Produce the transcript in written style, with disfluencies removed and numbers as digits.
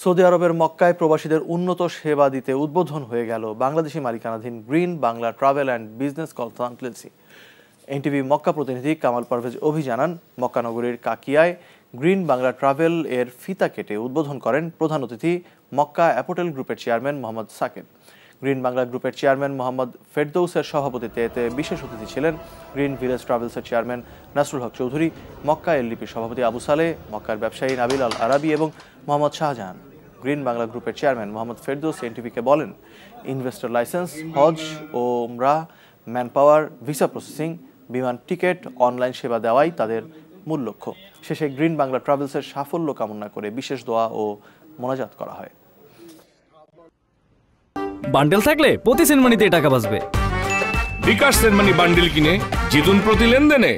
Saudi আরবের মক্কায় প্রবাসীদের উন্নত সেবা দিতে উদ্বোধন হয়ে গেল বাংলাদেশি মালিকানাধীন green Bangla travel and business consultancy. NTV Mecca প্রতিনিধি কামাল পারভেজ জানান, মক্কা নগরীর কাকিয়ায় গ্রিন বাংলা ট্রাভেল এর ফিতা কেটে উদ্বোধন করেন প্রধান অতিথি মক্কা অ্যাপোটেল গ্রুপের চেয়ারম্যান মোহাম্মদ সাকেব। গ্রিন বাংলা গ্রুপের চেয়ারম্যান মোহাম্মদ ফেরদৌসের সভাপতিত্বে এতে বিশেষ অতিথি ছিলেন green village ট্রাভেলসের chairman Nasrul Haque Chowdhury, Mecca এলডিপির সভাপতি আবু সালে, মক্কার ব্যবসায়ী নাবিল আল আরাবি এবং মোহাম্মদ শাহজাহান। গ্রিন বাংলা গ্রুপের চেয়ারম্যান মোহাম্মদ ফেরদৌস এনটিভিকে বলেন, ইনভেস্টর লাইসেন্স, হজ ও উমরাহ, ম্যান পাওয়ার, ভিসা প্রসেসিং, বিমান টিকিট, অনলাইন সেবা দেওয়াই তাদের মূল লক্ষ্য। শেষে গ্রিন বাংলা ট্রাভেলসের সাফল্য কামনা করে বিশেষ দোয়া ও মোনাজাত করা হয়। বান্ডেল থাকলে প্রতি সেনমানিতে টাকা বাঁচবে। বিকাশ সেনমানি বান্ডেল কিনে জিতুন প্রতি লেনদেনে।